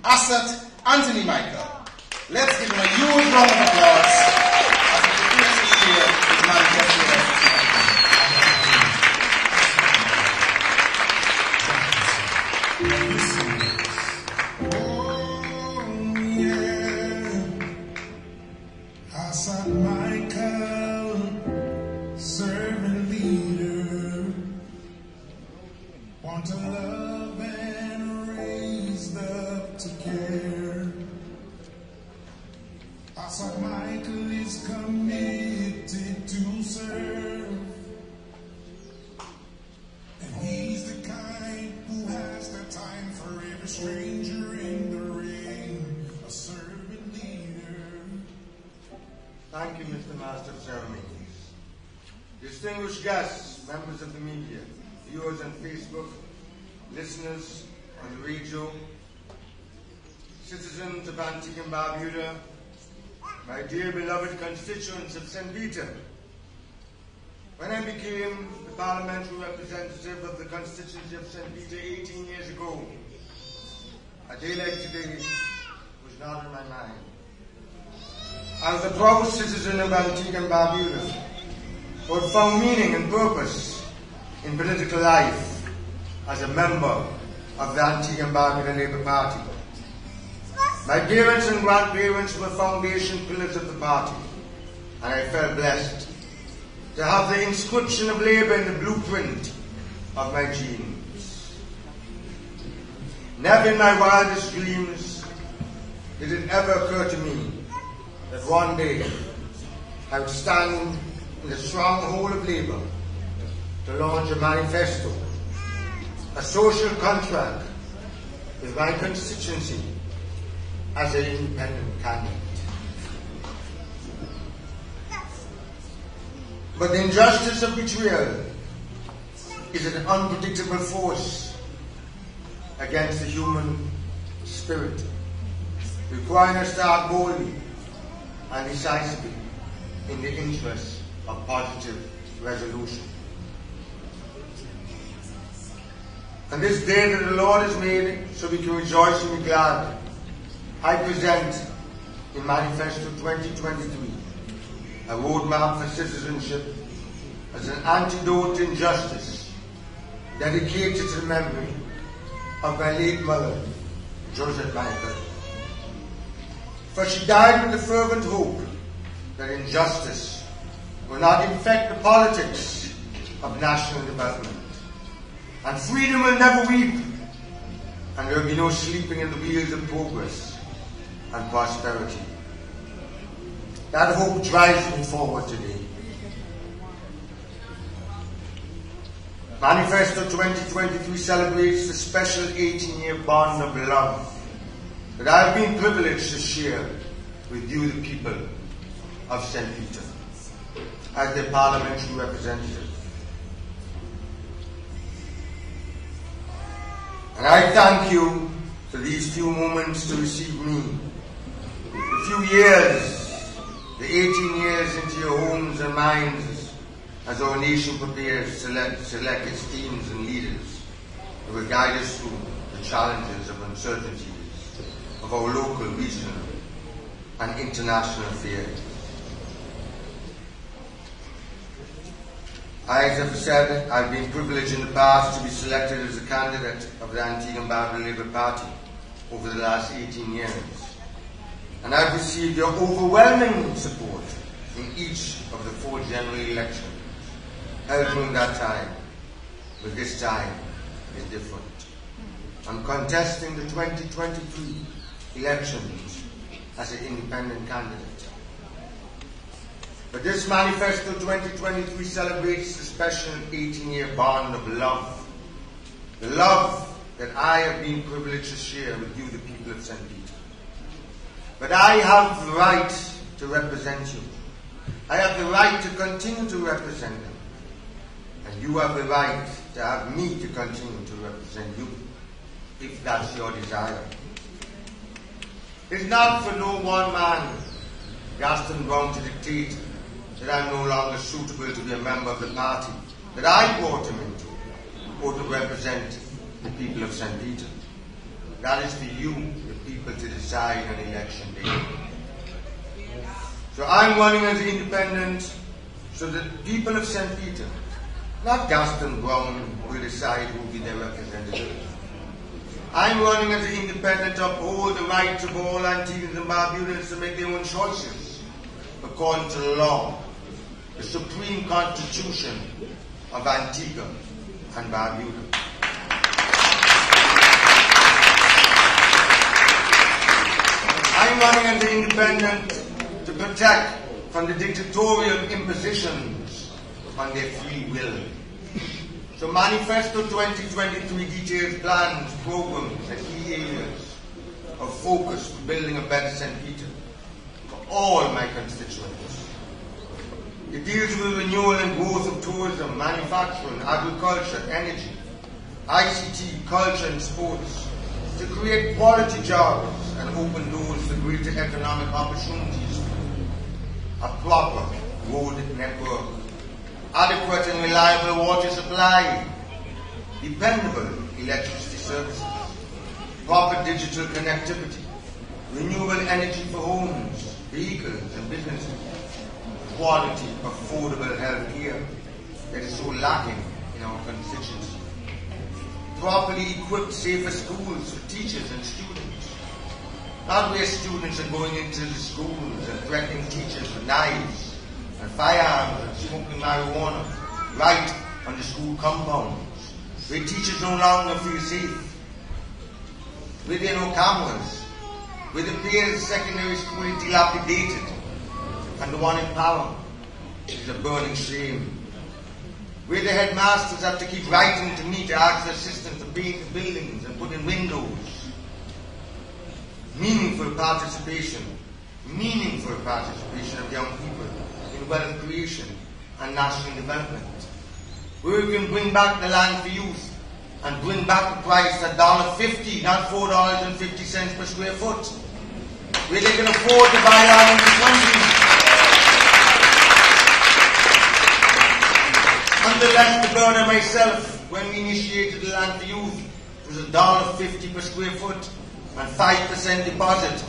Asot Anthony Michael. Let's give him a huge round of applause as he prepares to share his manifesto message. Asot Michael, servant leader, want to love and raised up to care. Asot Michael is committed to serve, and he's the kind who has the time for every stranger in the ring, a servant leader. Thank you, Mr. Master of Ceremonies. Distinguished guests, members of the media, viewers on Facebook, listeners on the radio, citizens of Antigua and Barbuda, my dear beloved constituents of St. Peter. When I became the parliamentary representative of the constituency of St. Peter 18 years ago, a day like today was not in my mind. I was a proud citizen of Antigua and Barbuda, who had found meaning and purpose in political life as a member of the Antigua and Barbuda Labour Party. My parents and grandparents were foundation pillars of the party, and I felt blessed to have the inscription of Labour in the blueprint of my genes. Never in my wildest dreams did it ever occur to me that one day I would stand in the stronghold of Labour to launch a manifesto, a social contract with my constituency as an independent candidate. But the injustice of betrayal is an unpredictable force against the human spirit, requiring us to act boldly and decisively in the interest of positive resolution. On this day that the Lord has made, so we can rejoice and be glad, I present in Manifesto 2023 a roadmap for citizenship as an antidote to injustice, dedicated to the memory of my late mother, Joseph Michael. For she died with the fervent hope that injustice will not infect the politics of national development, and freedom will never weep, and there will be no sleeping in the wheels of progress and prosperity. That hope drives me forward today. Manifesto 2023 celebrates the special 18-year bond of love that I have been privileged to share with you, the people of St. Peter, as their parliamentary representative. And I thank you for these few moments to receive me. The few years, the 18 years into your homes and minds as our nation prepares to select its teams and leaders who will guide us through the challenges of uncertainties of our local, regional and international affairs. As I have said, I have been privileged in the past to be selected as a candidate of the Antigua and Barbuda Labour Party over the last 18 years. And I have received your overwhelming support in each of the 4 general elections held during that time. But this time is different. I'm contesting the 2023 elections as an independent candidate. But this Manifesto 2023 celebrates the special 18-year bond of love. The love that I have been privileged to share with you, the people of St. Peter. But I have the right to represent you. I have the right to continue to represent them. And you have the right to have me to continue to represent you, if that's your desire. It's not for no one man, Gaston Brown, to dictate that I'm no longer suitable to be a member of the party that I brought him into, or to represent the people of St. Peter. That is for you, the people to decide on election day. So I'm running as an independent so that the people of St. Peter, not Gaston Brown, will decide who will be their representative. I'm running as an independent to uphold the rights of all Antiguans and Barbudans to make their own choices according to the law, the supreme constitution of Antigua and Barbuda. I'm running as an independent to protect from the dictatorial impositions on their free will. So Manifesto 2023 details plans, programs, and key areas of focus for building a better St. Peter for all my constituents. It deals with renewal and growth of tourism, manufacturing, agriculture, energy, ICT, culture and sports, to create quality jobs and open doors to greater economic opportunities, a proper road network, adequate and reliable water supply, dependable electricity services, proper digital connectivity, renewable energy for homes, vehicles and businesses, quality, affordable health care that is so lacking in our constituency, properly equipped, safer schools for teachers and students, not where students are going into the schools and threatening teachers with knives and firearms and smoking marijuana right on the school compounds, where teachers no longer feel safe, where there are no cameras, where the players of secondary school is dilapidated, and the one in power is a burning shame, where the headmasters have to keep writing to me to ask the assistants to paint the buildings and put in windows. Meaningful participation of young people in wealth creation and national development, where we can bring back the land for youth and bring back the price at $1.50, not $4.50 per square foot, where they can afford to buy land in this country. Under Lester Bird and myself, when we initiated the land for youth, it was $1.50 per square foot and 5% deposit,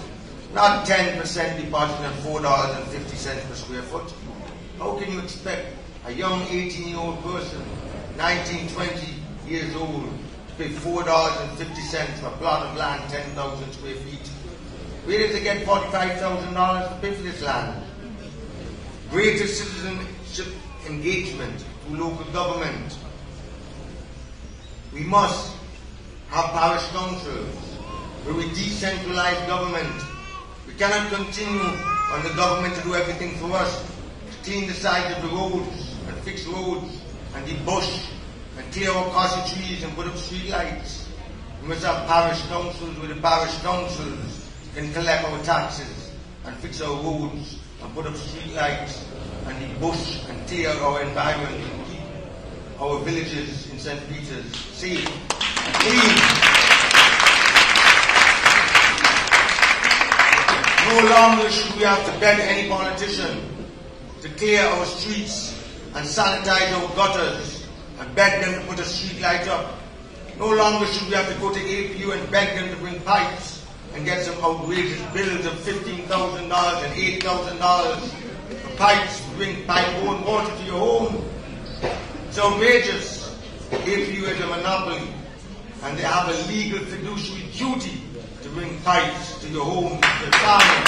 not 10% deposit and $4.50 per square foot. How can you expect a young 18-year-old person, 19, 20 years old, to pay $4.50 for a plot of land, 10,000 square feet? Where does they get $45,000 to pay for this land? Greater citizenship engagement through local government. We must have parish councils where we decentralize government. We cannot continue on the government to do everything for us, to clean the sides of the roads and fix roads and debush and clear our costly trees and put up street lights. We must have parish councils where the parish councils can collect our taxes and fix our roads and put up street lights and debush and clear our environment and keep our villages in St. Peter's safe and clean. No longer should we have to beg any politician to clear our streets and sanitize our gutters and beg them to put a street light up. No longer should we have to go to APU and beg them to bring pipes and get some outrageous bills of $15,000 and $8,000 for pipes to bring pipe-borne water to your home. It's outrageous. APU is a monopoly and they have a legal fiduciary duty to bring pipes to your home, to your family.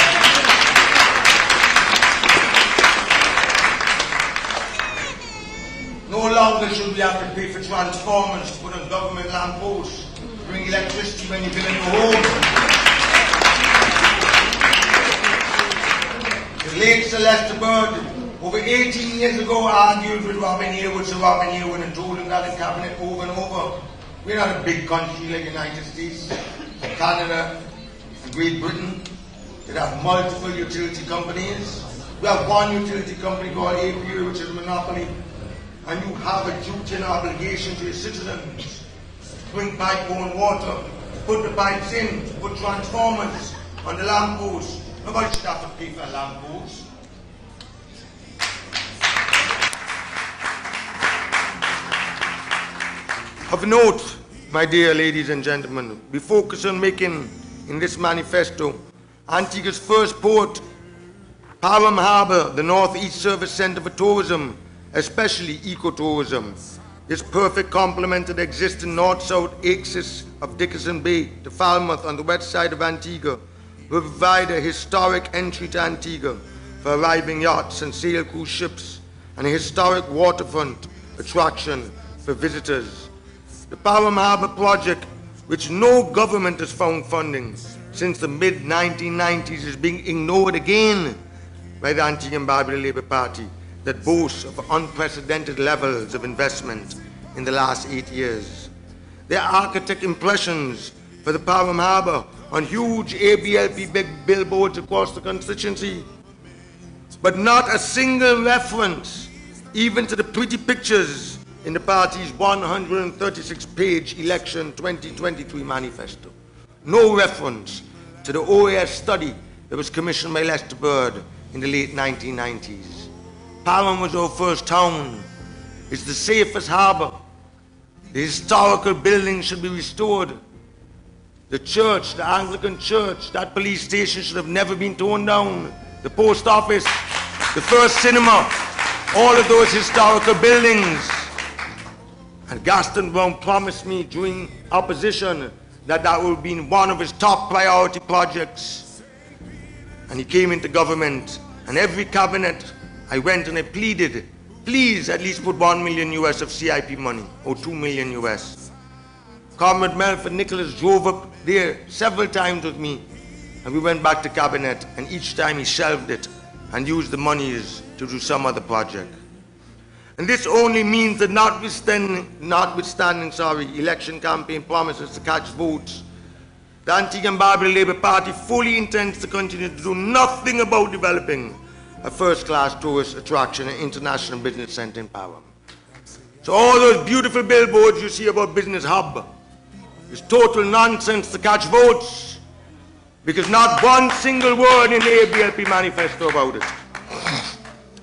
No longer should we have to pay for transformers to put on government lampposts to bring electricity when you build a new home. The late Celeste Bird, over 18 years ago, argued with Robin Yearwood, Sir Robin Yearwood, and told him that in cabinet over and over. We're not a big country like the United States, Canada, and Great Britain that have multiple utility companies. We have one utility company called APU, which is a monopoly, and you have a duty and obligation to your citizens to bring pipe-borne water, to put the pipes in, to put transformers on the lampposts. Nobody should have to pay for a lamppost. Of note, my dear ladies and gentlemen, we focus on making in this manifesto, Antigua's first port, Parham Harbour, the Northeast Service Centre for Tourism, especially ecotourism, is perfect complement to the existing north-south axis of Dickinson Bay to Falmouth on the west side of Antigua, will provide a historic entry to Antigua for arriving yachts and sail cruise ships, and a historic waterfront attraction for visitors. The Parham Harbour project, which no government has found funding since the mid-1990s, is being ignored again by the Antigua and Barbuda Labour Party that boasts of unprecedented levels of investment in the last 8 years. Their architect impressions for the Parham Harbour on huge ABLP big billboards across the constituency, but not a single reference even to the pretty pictures in the party's 136-page election 2023 manifesto. No reference to the OAS study that was commissioned by Lester Bird in the late 1990s. Parham was our first town. It's the safest harbour. The historical buildings should be restored. The church, the Anglican church, that police station should have never been torn down. The post office, the first cinema, all of those historical buildings. And Gaston Brown promised me during opposition that that would be one of his top priority projects. And he came into government, and every cabinet I went and I pleaded, please at least put $1 million US of CIP money, or $2 million US. Comrade Melford Nicholas drove up there several times with me, and we went back to cabinet, and each time he shelved it and used the monies to do some other project. And this only means that notwithstanding election campaign promises to catch votes, the Antigua and Barbuda Labour Party fully intends to continue to do nothing about developing a first-class tourist attraction and international business centre in Parham. So all those beautiful billboards you see about Business Hub is total nonsense to catch votes, because not one single word in the ABLP manifesto about it.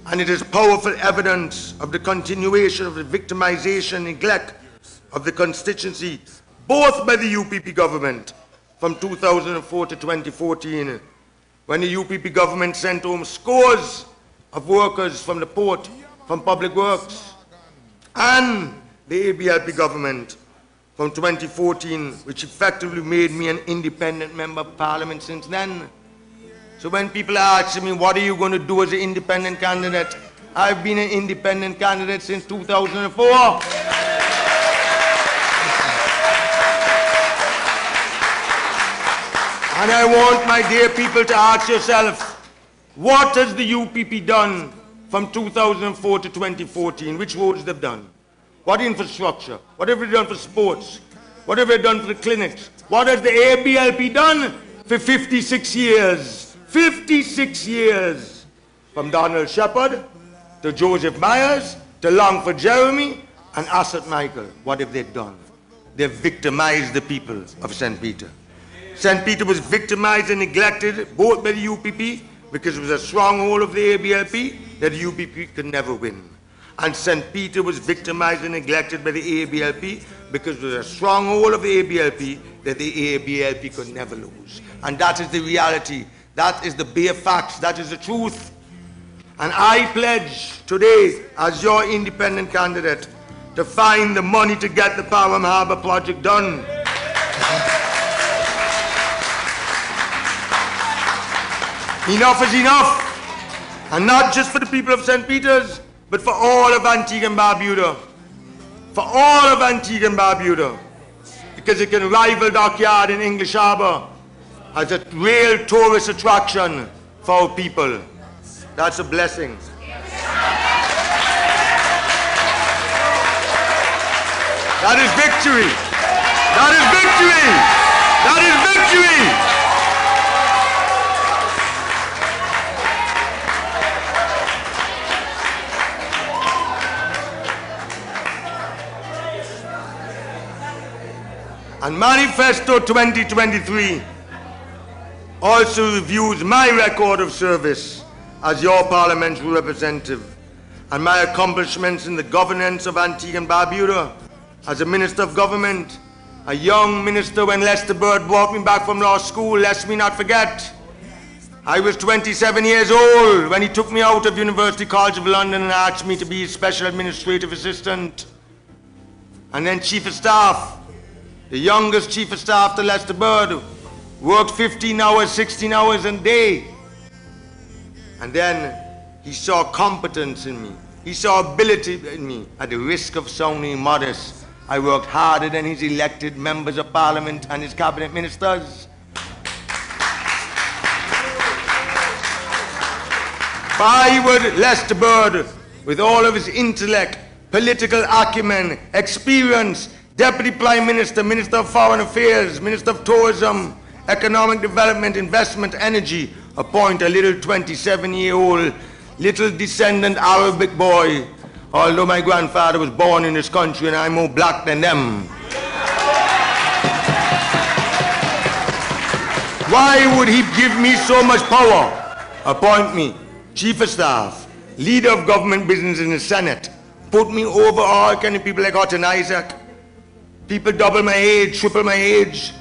And it is powerful evidence of the continuation of the victimization and neglect of the constituency, both by the UPP government from 2004 to 2014, when the UPP government sent home scores of workers from the port, from public works, and the ABLP government from 2014, which effectively made me an independent member of parliament since then. So when people are asking me, what are you going to do as an independent candidate? I've been an independent candidate since 2004. And I want my dear people to ask yourself, what has the UPP done from 2004 to 2014? Which roads they've done? What infrastructure? What have they done for sports? What have they done for the clinics? What has the ABLP done for 56 years? 56 years, from Donald Shepard to Joseph Myers to Longford Jeremy and Asot Michael. What have they done? They've victimized the people of St. Peter. St. Peter was victimized and neglected both by the UPP, because it was a stronghold of the ABLP that the UPP could never win. And St. Peter was victimized and neglected by the ABLP because it was a stronghold of the ABLP that the ABLP could never lose. And that is the reality. That is the bare facts. That is the truth. And I pledge today, as your independent candidate, to find the money to get the Parham Harbour project done. Enough is enough. And not just for the people of St. Peter's, but for all of Antigua and Barbuda. For all of Antigua and Barbuda. Because it can rival Dockyard in English Harbour as a real tourist attraction for our people. That's a blessing. That is victory. That is victory. That is victory. And Manifesto 2023 also reviews my record of service as your parliamentary representative and my accomplishments in the governance of Antigua and Barbuda as a Minister of Government, a young minister when Lester Bird brought me back from law school, lest me not forget. I was 27 years old when he took me out of University College of London and asked me to be his special administrative assistant. And then chief of staff, the youngest chief of staff to Lester Bird, worked 15 hours, 16 hours a day. And then he saw competence in me. He saw ability in me. At the risk of sounding modest, I worked harder than his elected members of parliament and his cabinet ministers. Why would Lester Bird, with all of his intellect, political acumen, experience, Deputy Prime Minister, Minister of Foreign Affairs, Minister of Tourism, Economic Development, Investment, Energy, appoint a little 27-year-old, little descendant Arabic boy, although my grandfather was born in this country and I'm more black than them? Why would he give me so much power? Appoint me Chief of Staff, Leader of Government Business in the Senate, put me over all kind of people like Otto Isaac, people double my age, triple my age,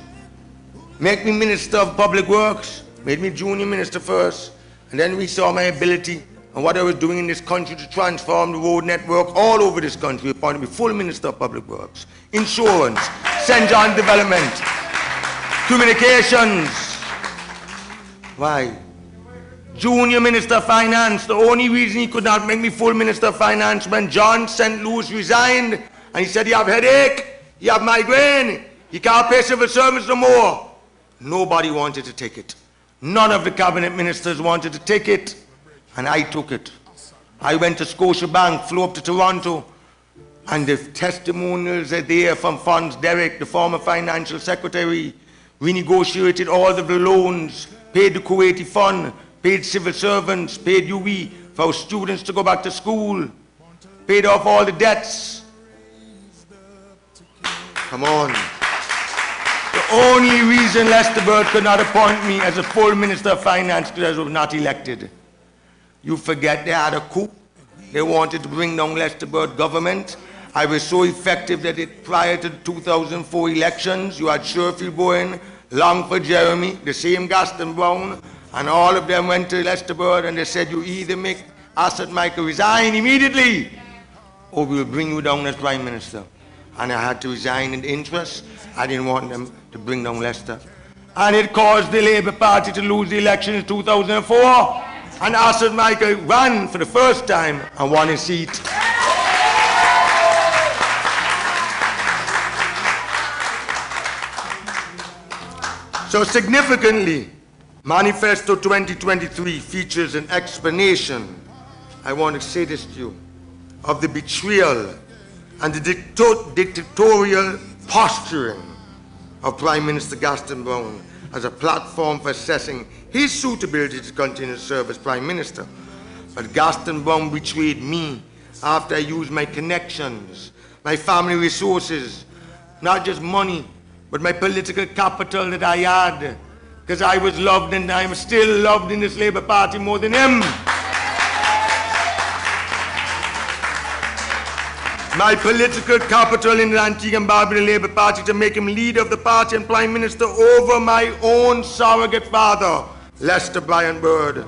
make me Minister of Public Works, made me Junior Minister first, and then we saw my ability and what I was doing in this country to transform the road network all over this country, appointed me full Minister of Public Works, Insurance, St. John Development, Communications. Why? Junior Minister of Finance. The only reason he could not make me full Minister of Finance when John St. Louis resigned and he said, you have headache, you have migraine, you can't pay civil servants no more. Nobody wanted to take it. None of the cabinet ministers wanted to take it, and I took it. I went to Scotiabank, flew up to Toronto, and the testimonials are there from Fons Derrick, the former financial secretary, renegotiated all of the loans, paid the Kuwaiti fund, paid civil servants, paid UE for our students to go back to school, paid off all the debts. Come on. The only reason Lester Bird could not appoint me as a full Minister of Finance because I was not elected. You forget they had a coup. They wanted to bring down Lester Bird government. I was so effective that prior to the 2004 elections, you had Sherfield Bowen, Longford Jeremy, the same Gaston Brown, and all of them went to Lester Bird and they said, you either make Asot Michael resign immediately or we'll bring you down as Prime Minister. And I had to resign in interest. I didn't want them to bring down Lester. And it caused the Labour Party to lose the election in 2004. And Asot Michael ran for the first time and won his seat. So significantly, Manifesto 2023 features an explanation, I want to say this to you, of the betrayal and the dictatorial posturing of Prime Minister Gaston Brown as a platform for assessing his suitability to continue to serve as Prime Minister. But Gaston Brown betrayed me after I used my connections, my family resources, not just money, but my political capital that I had, because I was loved and I'm still loved in this Labour Party more than him. My political capital in the Antigua and Barbuda Labour Party to make him leader of the party and Prime Minister over my own surrogate father, Lester Brian Bird.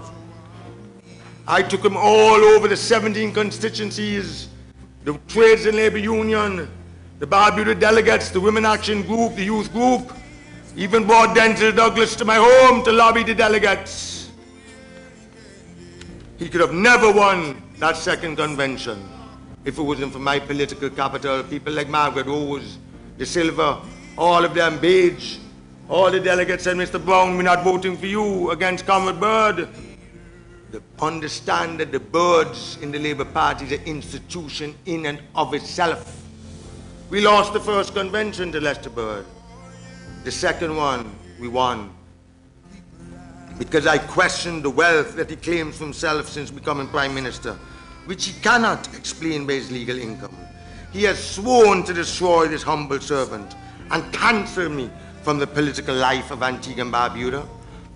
I took him all over the 17 constituencies, the Trades and Labour Union, the Barbuda delegates, the Women Action Group, the Youth Group, even brought Denzel Douglas to my home to lobby the delegates. He could have never won that second convention if it wasn't for my political capital. People like Margaret Rose, De Silva, all of them, Page, all the delegates said, Mr. Brown, we're not voting for you against Comrade Bird. They understand that the Birds in the Labour Party is an institution in and of itself. We lost the first convention to Lester Bird. The second one, we won. Because I questioned the wealth that he claims for himself since becoming Prime Minister, which he cannot explain by his legal income. He has sworn to destroy this humble servant and cancel me from the political life of Antigua and Barbuda.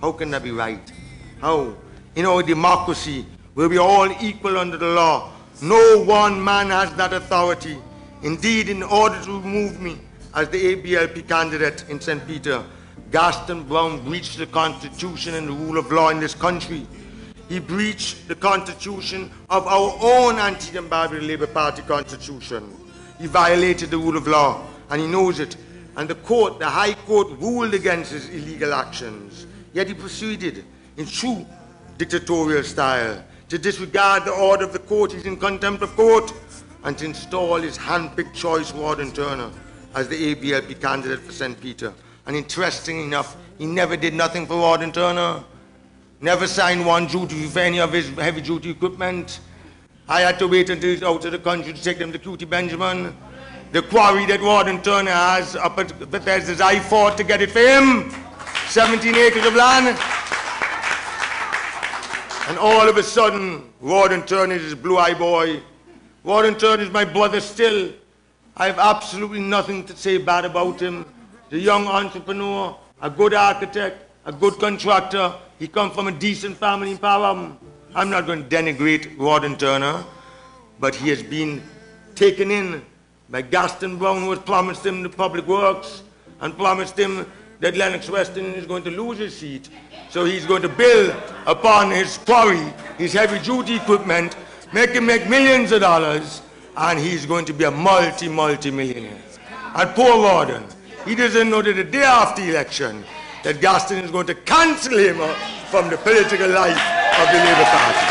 How can that be right? How? In our democracy, where we are all equal under the law, no one man has that authority. Indeed, in order to remove me as the ABLP candidate in St. Peter, Gaston Brown breached the Constitution and the rule of law in this country. He breached the Constitution of our own anti-Zimbabwe Labour Party Constitution. He violated the rule of law, and he knows it. And the court, the High Court, ruled against his illegal actions. Yet he proceeded in true dictatorial style to disregard the order of the court. He's in contempt of court, and to install his hand-picked choice, Warden Turner, as the ABLP candidate for St. Peter. And interesting enough, he never did nothing for Warden Turner. Never signed one duty for any of his heavy-duty equipment. I had to wait until he's out of the country to take them to Cutie Benjamin. The quarry that Warden Turner has up at Bethesda's, I fought to get it for him. 17 acres of land. And all of a sudden, Warden Turner is his blue-eyed boy. Warden Turner is my brother still. I have absolutely nothing to say bad about him. The young entrepreneur, a good architect, a good contractor. He comes from a decent family in Param. I'm not going to denigrate Warden Turner, but he has been taken in by Gaston Brown, who has promised him the public works and promised him that Lennox Weston is going to lose his seat. So he's going to build upon his quarry, his heavy-duty equipment, make him make millions of dollars, and he's going to be a multi-millionaire. And poor Warden, he doesn't know that the day after the election, that Gaston is going to cancel him from the political life of the Labour Party.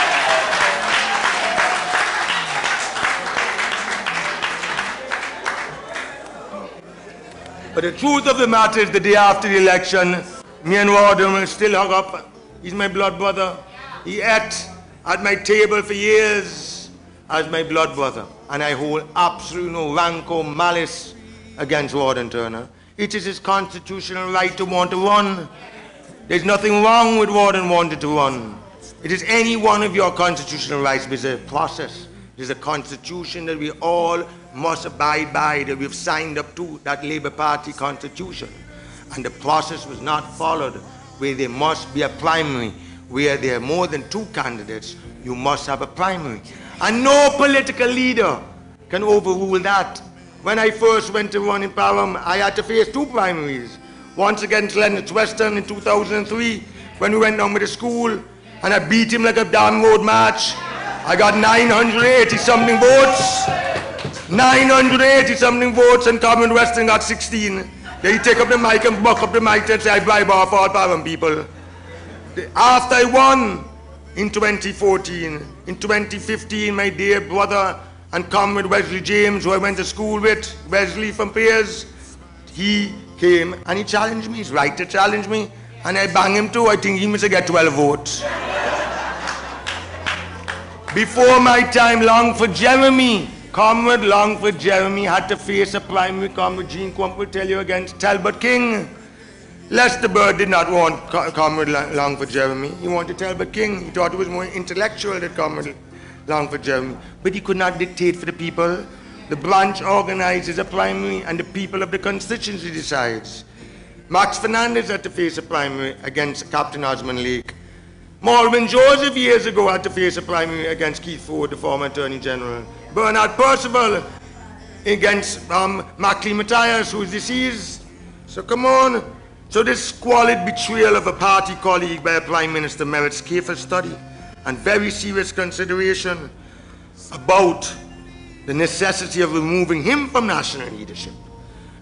But the truth of the matter is, the day after the election, me and Warden will still hug up. He's my blood brother. He ate at my table for years as my blood brother. And I hold absolutely no rancor, malice against Warden Turner. It is his constitutional right to want to run. There's nothing wrong with Warden wanting to run. It is any one of your constitutional rights. There's a process. There's a constitution that we all must abide by, that we've signed up to, that Labour Party constitution. And the process was not followed, where there must be a primary. Where there are more than 2 candidates, you must have a primary. And no political leader can overrule that. When I first went to run in Param, I had to face 2 primaries. Once against Lennox Weston in 2003, when we went down with the school, and I beat him like a damn road match. I got 980-something votes. 980-something votes, and Comrade Weston got 16. They take up the mic and buck up the mic and say, I bribe off all Param people. After I won in 2014, in 2015, my dear brother and Comrade Wesley James, who I went to school with, Wesley from Piers, he came and he challenged me. He's right to challenge me. And I bang him too. I think he must get 12 votes. Before my time, Longford Jeremy, Comrade Longford Jeremy had to face a primary. Comrade Jean Crump will tell you, against Talbot King. Lester Bird did not want Comrade Longford Jeremy. He wanted Talbot King. He thought he was more intellectual than Comrade Longford Jeremy. But he could not dictate for the people. The branch organizes a primary, and the people of the constituency decides. Max Fernandez had to face a primary against Captain Osmond Lake. Malvin Joseph years ago had to face a primary against Keith Ford, the former Attorney General. Bernard Percival against Mackley Matthias, who is deceased. So come on. So this squalid betrayal of a party colleague by a Prime Minister merits careful study and very serious consideration about the necessity of removing him from national leadership.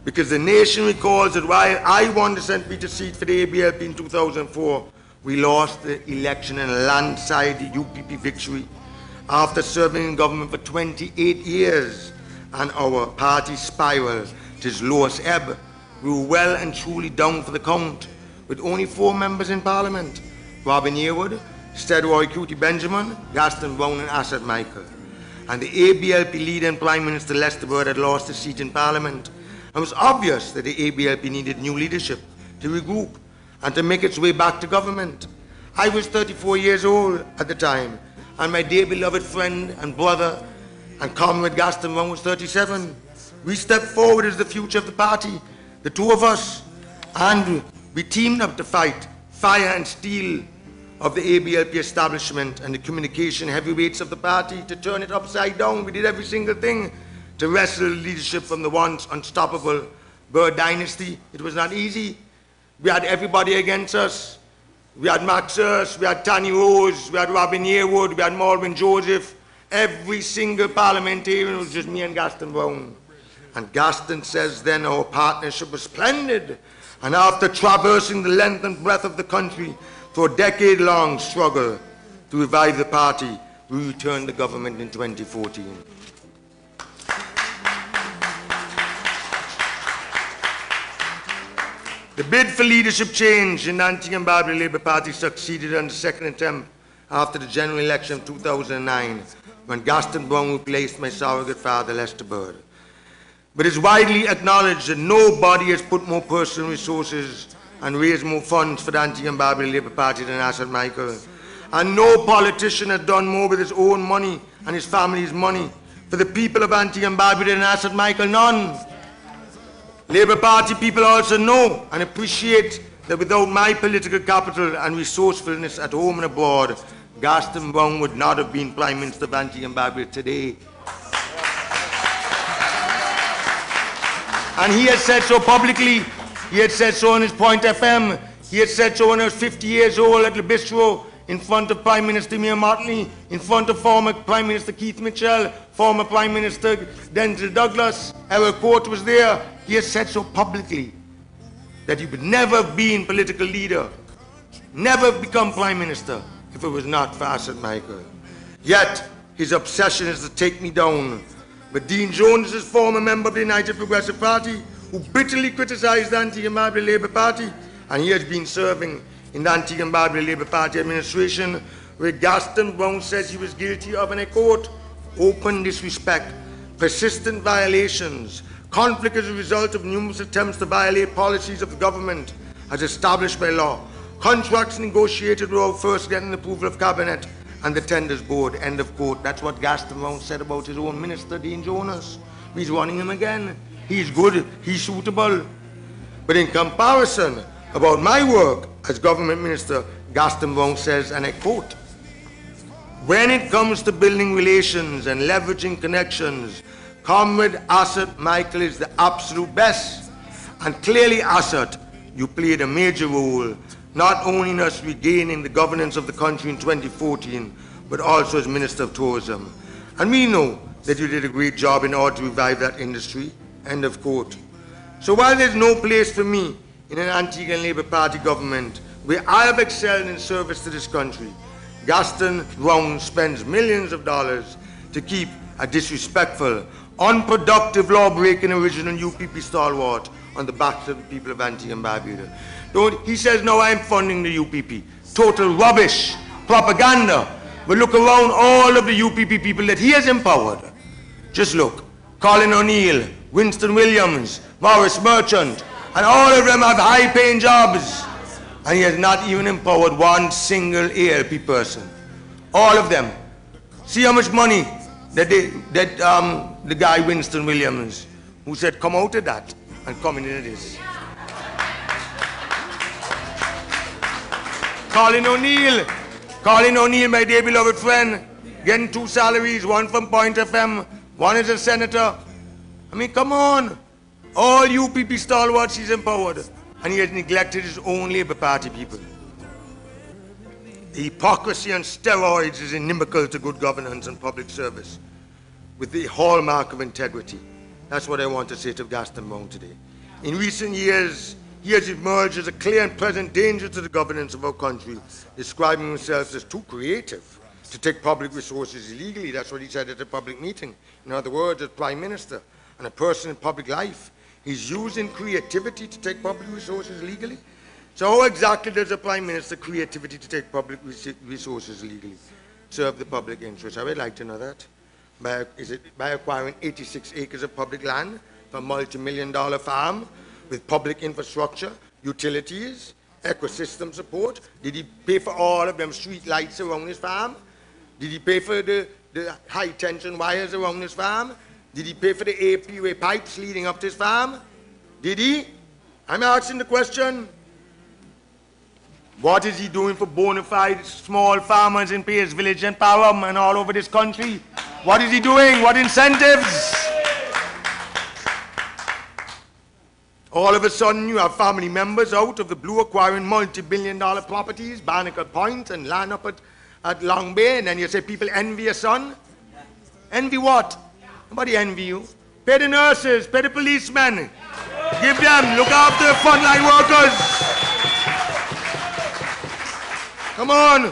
Because the nation recalls that while I won the St. Peter seat for the ABLP in 2004, we lost the election in a landslide UPP victory after serving in government for 28 years, and our party spiraled to its lowest ebb. We were well and truly down for the count, with only 4 members in Parliament: Robin Yearwood, Stedroy Cutie Benjamin, Gaston Brown and Asot Michael. And the ABLP leader and Prime Minister Lester Bird had lost his seat in Parliament. It was obvious that the ABLP needed new leadership to regroup and to make its way back to government. I was 34 years old at the time, and my dear beloved friend and brother and Comrade Gaston Brown was 37. We stepped forward as the future of the party, the 2 of us, and we teamed up to fight fire and steel of the ABLP establishment and the communication heavyweights of the party to turn it upside down. We did every single thing to wrestle leadership from the once unstoppable Byrd dynasty. It was not easy. We had everybody against us. We had Max Hurst, we had Tanny Rose, we had Robin Yearwood, we had Malvin Joseph. Every single parliamentarian was just me and Gaston Brown. And Gaston says then our partnership was splendid. And after traversing the length and breadth of the country for a decade-long struggle to revive the party, we returned the government in 2014. The bid for leadership change in the Antigua and Barbuda Labour Party succeeded on the second attempt after the general election of 2009, when Gaston Brown replaced my surrogate father, Lester Byrd. But it's widely acknowledged that nobody has put more personal resources and raised more funds for the Antigua and Barbuda Labour Party than Asot Michael. And no politician has done more with his own money and his family's money for the people of Antigua and Barbuda than Asot Michael. None. Labour Party people also know and appreciate that without my political capital and resourcefulness at home and abroad, Gaston Brown would not have been Prime Minister of Antigua and Barbuda today. And he has said so publicly. He had said so on his Point FM. He had said so when he was 50 years old at the Bistro, in front of Prime Minister Mia Mottley, in front of former Prime Minister Keith Mitchell, former Prime Minister Denzel Douglas. Harold Court was there. He has said so publicly that he would never be a political leader, never become Prime Minister if it was not for Asot Michael. Yet his obsession is to take me down. But Dean Jones is former member of the United Progressive Party, who bitterly criticized the Antigua and Barbuda Labour Party, and he has been serving in the Antigua and Barbuda Labour Party administration, where Gaston Brown says he was guilty of, and I quote, open disrespect, persistent violations, conflict as a result of numerous attempts to violate policies of the government as established by law, contracts negotiated without first getting approval of Cabinet and the Tenders Board, end of quote. That's what Gaston Brown said about his own minister, Dean Jonas. He's running him again. He's good, he's suitable. But in comparison about my work as government minister, Gaston Brown says, and I quote, when it comes to building relations and leveraging connections, Comrade Asot Michael is the absolute best. And clearly, Asot, you played a major role, not only in us regaining the governance of the country in 2014, but also as Minister of Tourism. And we know that you did a great job in order to revive that industry, end of quote. So while there's no place for me in an Antigua and Labour Party government where I have excelled in service to this country, Gaston Brown spends millions of dollars to keep a disrespectful, unproductive, law-breaking original UPP stalwart on the backs of the people of Antigua and Barbuda. He says, no, I'm funding the UPP. Total rubbish, propaganda. But look around all of the UPP people that he has empowered. Just look. Colin O'Neill, Winston Williams, Maurice Merchant, and all of them have high-paying jobs. And he has not even empowered one single ALP person. All of them. See how much money that the guy Winston Williams, who said, come out of that and come into this. Colin O'Neill, my dear beloved friend, getting 2 salaries, one from Point FM, one as a senator. I mean, come on. All UPP stalwarts he's empowered, and he has neglected his own Labour Party people. The hypocrisy on steroids is inimical to good governance and public service, with the hallmark of integrity. That's what I want to say to Gaston Brown today. In recent years, he has emerged as a clear and present danger to the governance of our country, describing himself as too creative to take public resources illegally. That's what he said at a public meeting. In other words, as Prime Minister and a person in public life, he's using creativity to take public resources illegally. So how exactly does a Prime Minister creativity to take public resources illegally serve the public interest? I would like to know that. Is it by acquiring 86 acres of public land for a multi-million-dollar farm with public infrastructure, utilities, ecosystem support? Did he pay for all of them street lights around his farm? Did he pay for the high-tension wires around his farm? Did he pay for the APWay pipes leading up to his farm? Did he? I'm asking the question. What is he doing for bona fide small farmers in Pierce Village and Parham and all over this country? What is he doing? What incentives? All of a sudden, you have family members out of the blue acquiring multi-billion-dollar properties, Barnacle Point and land up at Long Bay, and then you say people envy your son? Envy what? Nobody envy you. Pay the nurses, pay the policemen. Give them, look after the frontline workers. Come on.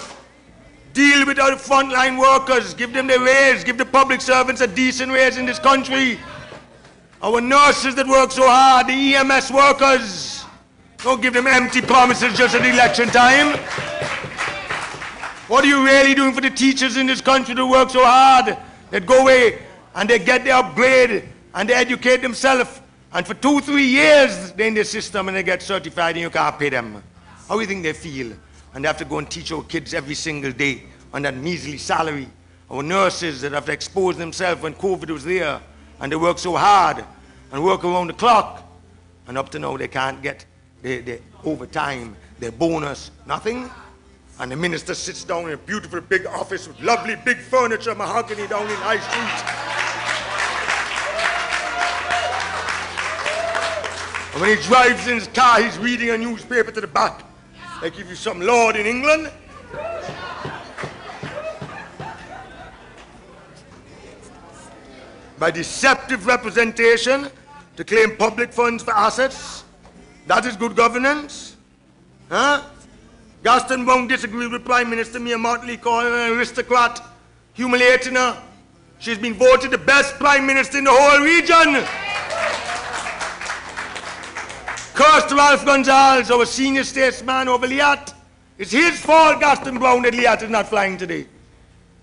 Deal with our frontline workers. Give them their raise. Give the public servants a decent raise in this country. Our nurses that work so hard, the EMS workers. Don't give them empty promises just at election time. What are you really doing for the teachers in this country that work so hard, that go away and they get their upgrade and they educate themselves, and for 2-3 years they're in the system and they get certified and you can't pay them? How do you think they feel? And they have to go and teach our kids every single day on that measly salary. Our nurses that have to expose themselves when COVID was there, and they work so hard and work around the clock, and up to now they can't get their overtime, their bonus, nothing. And the minister sits down in a beautiful big office with lovely big furniture, mahogany down in High Street. And when he drives in his car, he's reading a newspaper to the back. Like if you're some lord in England. By deceptive representation to claim public funds for assets, that is good governance. Huh? Gaston Brown disagreed with Prime Minister Mia Mottley, calling her an aristocrat, humiliating her. She's been voted the best Prime Minister in the whole region. Cursed Ralph Gonsalves, our senior statesman over Liat. It's his fault, Gaston Brown, that Liat is not flying today.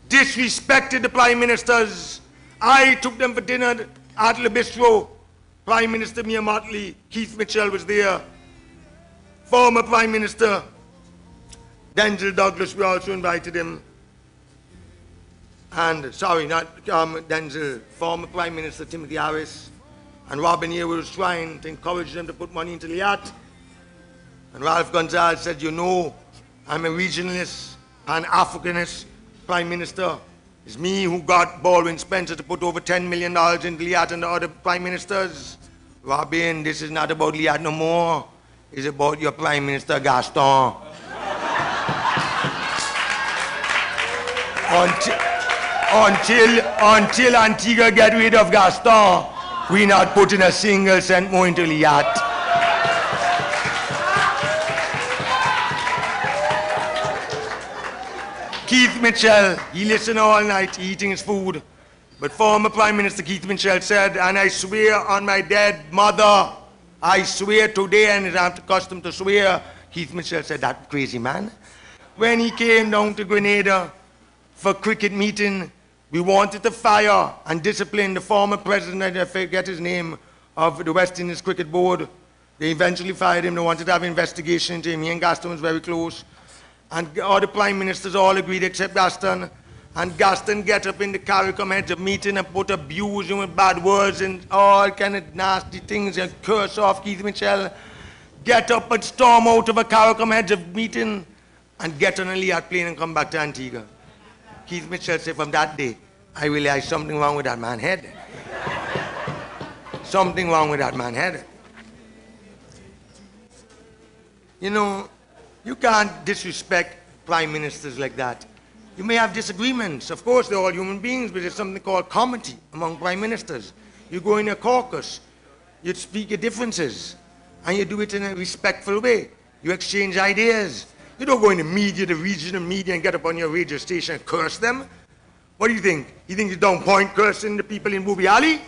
Disrespected the Prime Ministers. I took them for dinner at Le Bistro. Prime Minister Mia Mottley, Keith Mitchell was there. Former Prime Minister Denzil Douglas, we also invited him. And, sorry, not Denzil, former Prime Minister Timothy Harris. And Robin here was trying to encourage them to put money into Liat. And Ralph Gonsalves said, you know, I'm a regionalist, Pan-Africanist Prime Minister. It's me who got Baldwin Spencer to put over $10 million into Liat and the other Prime Ministers. Robin, this is not about Liat no more. It's about your Prime Minister, Gaston. Until Antigua get rid of Gaston, we're not putting a single cent more into Liat. Keith Mitchell, he listened all night, eating his food. But former Prime Minister Keith Mitchell said, and I swear on my dead mother, I swear today, and I'm accustomed to swear, Keith Mitchell said, that crazy man. When he came down to Grenada for cricket meeting, we wanted to fire and discipline the former president, I forget his name, of the West Indies Cricket Board. They eventually fired him. They wanted to have an investigation into him. He and Gaston was very close. And all the prime ministers all agreed except Gaston. And Gaston get up in the CARICOM heads of meeting and put abuse him with bad words and all kind of nasty things and curse off Keith Mitchell. Get up and storm out of a CARICOM heads of meeting and get on a Liat plane and come back to Antigua. Keith Mitchell said, from that day, I realized something wrong with that man's head. Something wrong with that man's head. You know, you can't disrespect prime ministers like that. You may have disagreements. Of course, they're all human beings, but there's something called comity among prime ministers. You go in a caucus, you speak your differences, and you do it in a respectful way. You exchange ideas. You don't go in the media, the regional media, and get up on your radio station and curse them. What do you think? You think you don't point cursing the people in Booby Alley?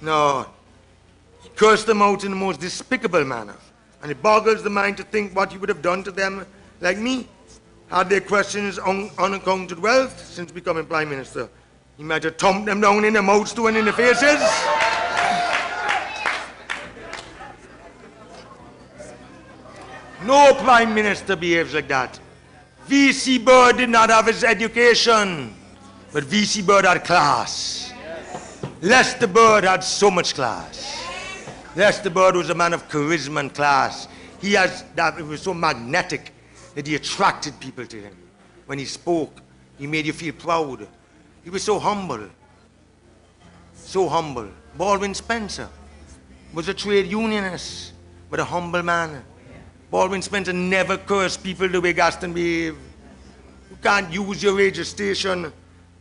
No. He cursed them out in the most despicable manner. And it boggles the mind to think what he would have done to them, like me, had they questioned his unaccounted wealth since becoming Prime Minister. He might have thumped them down in their mouths too and in their faces. No Prime Minister behaves like that. V.C. Bird did not have his education, but V.C. Bird had class. Lester Bird had so much class. Lester Bird was a man of charisma and class. He was so magnetic that he attracted people to him. When he spoke, he made you feel proud. He was so humble. So humble. Baldwin Spencer was a trade unionist, but a humble man. Baldwin Spencer never cursed people the way Gaston behaved. You can't use your radio station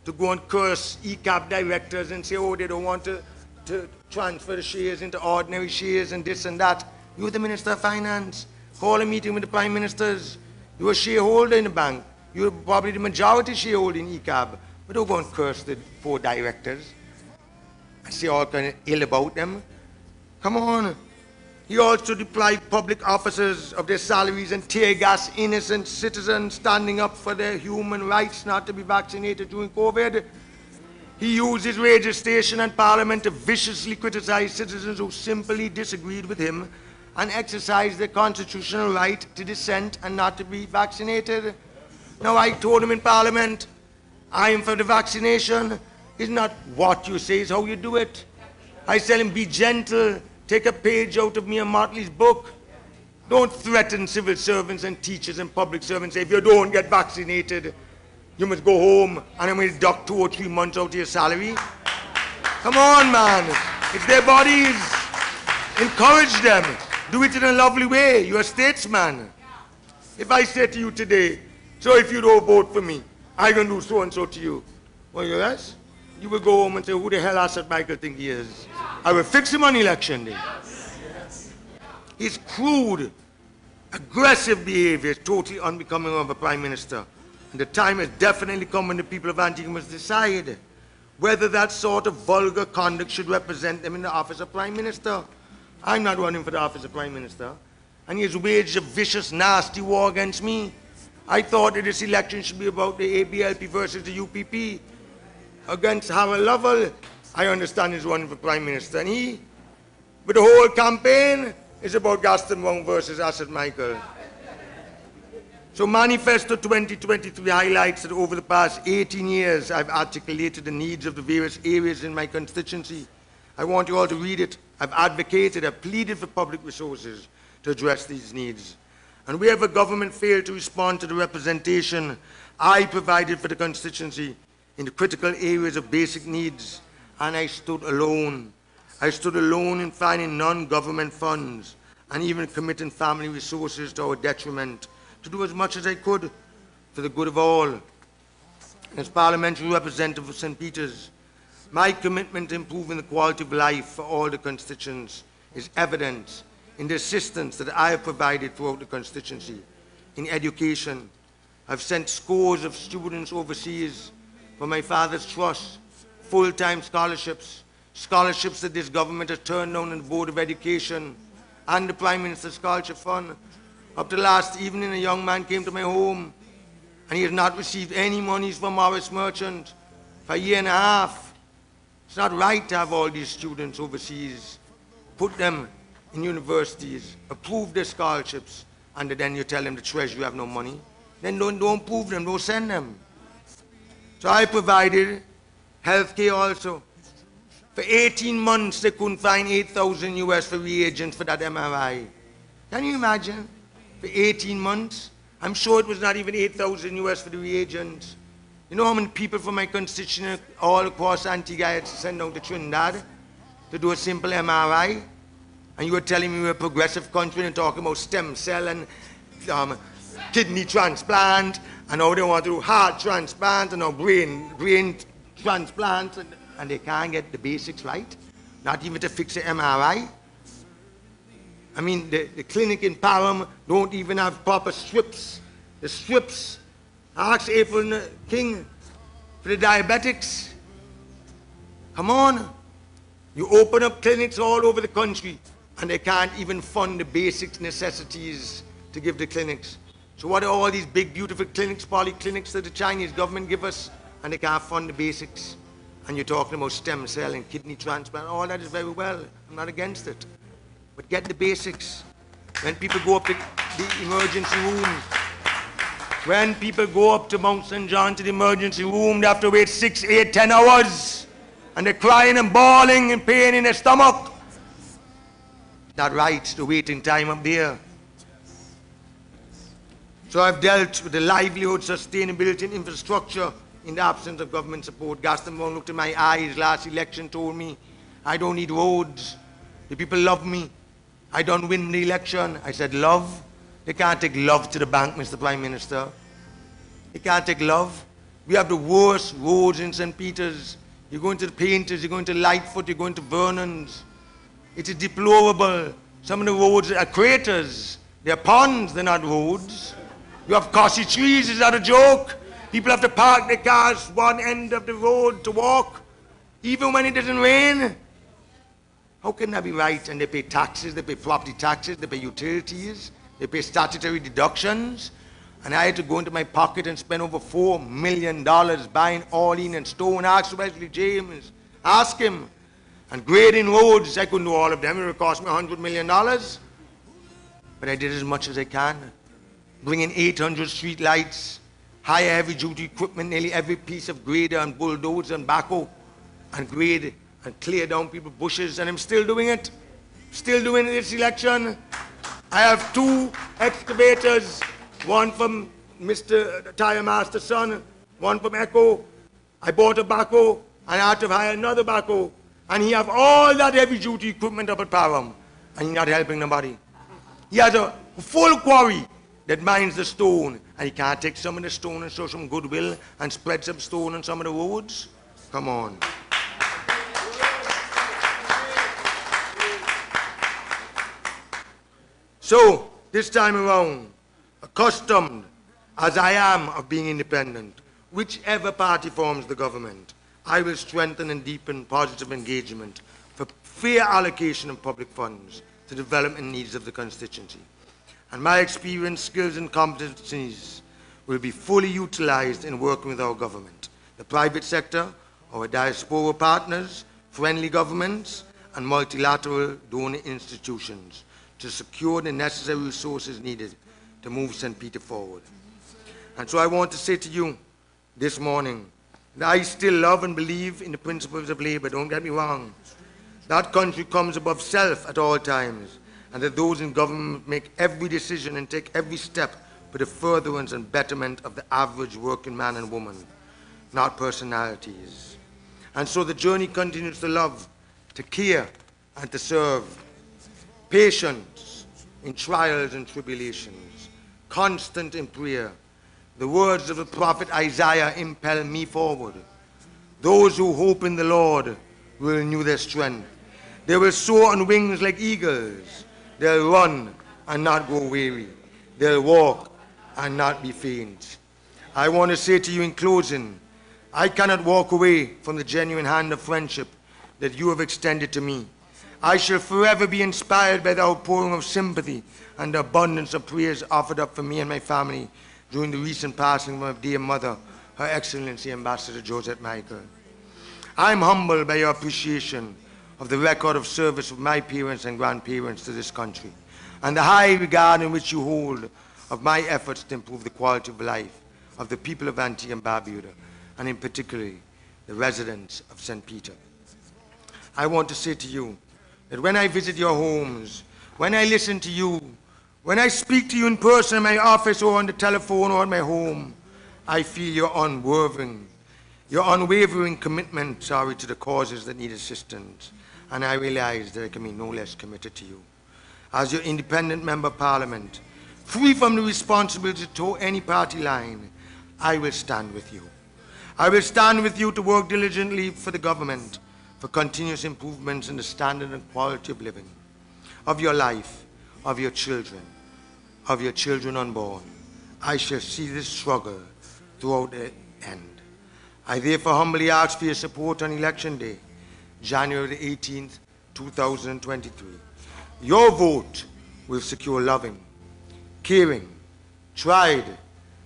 to go and curse ECAP directors and say, oh, they don't want to transfer the shares into ordinary shares and this and that. You're the Minister of Finance. Call a meeting with the Prime Ministers. You're a shareholder in the bank. You're probably the majority shareholder in ECAB. But don't go and curse the 4 directors. I say all kind of ill about them. Come on. He also deprived public officers of their salaries and tear gas innocent citizens standing up for their human rights not to be vaccinated during COVID. He used his radio station and parliament to viciously criticize citizens who simply disagreed with him and exercised their constitutional right to dissent and not to be vaccinated. Now, I told him in parliament, I am for the vaccination. It's not what you say, it's how you do it. I tell him, be gentle. Take a page out of Mia Motley's book. Don't threaten civil servants and teachers and public servants. Say, if you don't get vaccinated, you must go home and I'm going to dock 2 or 3 months out of your salary. Come on, man. It's their bodies. Encourage them. Do it in a lovely way. You're a statesman. If I say to you today, so if you don't vote for me, I'm going to do so and so to you. Well, yes? You will go home and say, who the hell Asot Michael think he is? I will fix him on election day. His crude, aggressive behavior is totally unbecoming of a Prime Minister. And the time has definitely come when the people of Antigua must decide whether that sort of vulgar conduct should represent them in the office of Prime Minister. I'm not running for the office of Prime Minister. And he has waged a vicious, nasty war against me. I thought that this election should be about the ABLP versus the UPP. Against Harold Lovell, I understand he's running for Prime Minister. And he, with the whole campaign, is about Gaston Wong versus Asot Michael. So Manifesto 2023 highlights that over the past 18 years, I've articulated the needs of the various areas in my constituency. I want you all to read it. I've advocated, I've pleaded for public resources to address these needs. And wherever government failed to respond to the representation I provided for the constituency in the critical areas of basic needs, and I stood alone. I stood alone in finding non-government funds and even committing family resources to our detriment to do as much as I could for the good of all. And as parliamentary representative of St. Peter's, my commitment to improving the quality of life for all the constituents is evident in the assistance that I have provided throughout the constituency. In education, I've sent scores of students overseas for my father's trust, full-time scholarships, scholarships that this government has turned down in the Board of Education and the Prime Minister's Scholarship Fund. Up to last evening, a young man came to my home and he has not received any monies from Morris Merchant for a year and a half. It's not right to have all these students overseas, put them in universities, approve their scholarships, and then you tell them the Treasury have no money. Then don't approve them, don't send them. So I provided healthcare also. For 18 months, they couldn't find 8,000 US for reagents for that MRI. Can you imagine? For 18 months? I'm sure it was not even 8,000 US for the reagents. You know how many people from my constituency all across Antigua had to send down to Trinidad to do a simple MRI? And you were telling me we're a progressive country and talking about stem cell and kidney transplant, and now they want to do heart transplant and now brain transplant, and they can't get the basics right, not even to fix an MRI. I mean, the clinic in Parham don't even have proper strips. The strips, ask April King for the diabetics. Come on. You open up clinics all over the country and they can't even fund the basic necessities to give the clinics. So what are all these big, beautiful clinics, polyclinics that the Chinese government give us, and they can't fund the basics? And you're talking about stem cell and kidney transplant. All that is very well. I'm not against it. But get the basics. When people go up to the emergency room, when people go up to Mount St. John to the emergency room, they have to wait 6, 8, 10 hours. And they're crying and bawling in pain in their stomach. Not right, the waiting time up there. So I've dealt with the livelihood, sustainability and infrastructure in the absence of government support. Gaston Wong looked in my eyes last election, told me I don't need roads. The people love me. I don't win the election. I said, love? They can't take love to the bank, Mr. Prime Minister. They can't take love. We have the worst roads in St. Peter's. You go into the Painters, you go into Lightfoot, you go into Vernon's. It is deplorable. Some of the roads are craters. They're ponds, they're not roads. You have costly trees, is that a joke? People have to park their cars one end of the road to walk, even when it doesn't rain. How can that be right? And they pay taxes, they pay property taxes, they pay utilities, they pay statutory deductions. And I had to go into my pocket and spend over $4 million buying Orlean and stone. Ask Wesley James, ask him. And grading roads, I couldn't do all of them. It would cost me $100 million. But I did as much as I can. Bringing 800 street lights, higher heavy duty equipment, nearly every piece of grader and bulldozer and backhoe, and grade and clear down people's bushes. And I'm still doing it. Still doing it this election. I have 2 excavators. One from Mr. Tire Master's son, one from Echo. I bought a backhoe, and I had to hire another backhoe. And he have all that heavy-duty equipment up at Parham, and he's not helping nobody. He has a full quarry that mines the stone, and he can't take some of the stone and show some goodwill and spread some stone on some of the roads? Come on. So, this time around, accustomed as I am of being independent, whichever party forms the government, I will strengthen and deepen positive engagement for fair allocation of public funds to development needs of the constituency. And my experience, skills and competencies will be fully utilized in working with our government, the private sector, our diaspora partners, friendly governments, and multilateral donor institutions to secure the necessary resources needed to move St. Peter forward. And so I want to say to you this morning that I still love and believe in the principles of labor. Don't get me wrong. That country comes above self at all times, and that those in government make every decision and take every step for the furtherance and betterment of the average working man and woman, not personalities. And so the journey continues to love, to care, and to serve. Patience in trials and tribulations, constant in prayer. The words of the prophet Isaiah impel me forward. Those who hope in the Lord will renew their strength. They will soar on wings like eagles. They'll run and not go weary. They'll walk and not be faint. I want to say to you in closing, I cannot walk away from the genuine hand of friendship that you have extended to me. I shall forever be inspired by the outpouring of sympathy and the abundance of prayers offered up for me and my family during the recent passing of my dear mother, Her Excellency Ambassador Josette Michael. I am humbled by your appreciation of the record of service of my parents and grandparents to this country, and the high regard in which you hold of my efforts to improve the quality of life of the people of Antigua and Barbuda, and in particular, the residents of St. Peter. I want to say to you that when I visit your homes, when I listen to you, when I speak to you in person in my office or on the telephone or at my home, I feel your unwavering commitment, to the causes that need assistance. And I realize that I can be no less committed to you. As your independent member of parliament, free from the responsibility to toe any party line, I will stand with you. I will stand with you to work diligently for the government, for continuous improvements in the standard and quality of living, of your life, of your children unborn. I shall see this struggle throughout the end. I therefore humbly ask for your support on election day, January the 18th, 2023. Your vote will secure loving, caring, tried,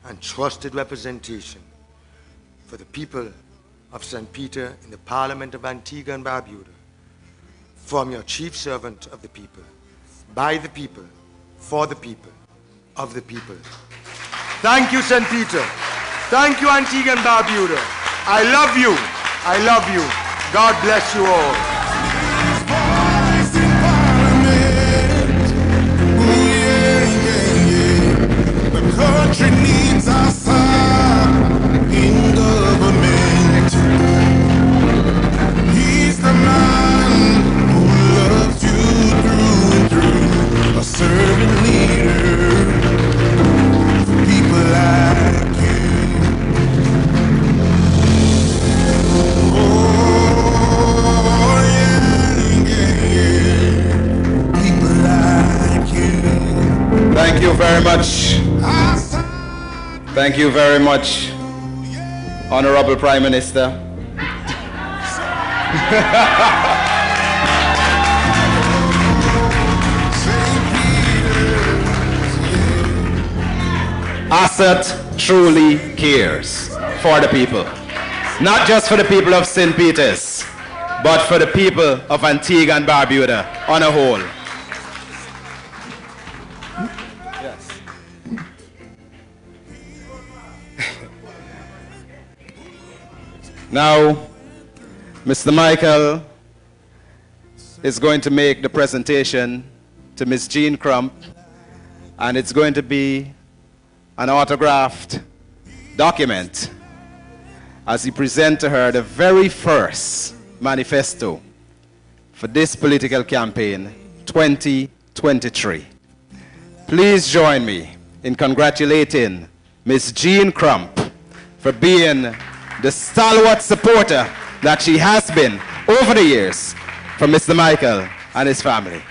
and trusted representation for the people of St. Peter in the Parliament of Antigua and Barbuda, from your chief servant of the people, by the people, for the people, of the people. Thank you, St. Peter. Thank you, Antigua and Barbuda. I love you. I love you. God bless you all. The country needs us in government. He's the man. Thank you very much, Honorable Prime Minister. Asot truly cares for the people. Not just for the people of St. Peter's, but for the people of Antigua and Barbuda on a whole. Yes. Now, Mr. Michael is going to make the presentation to Ms. Jean Crump, and it's going to be an autographed document as he presents to her the very first manifesto for this political campaign 2023. Please join me in congratulating Ms. Jean Crump for being the stalwart supporter that she has been over the years for Mr. Michael and his family.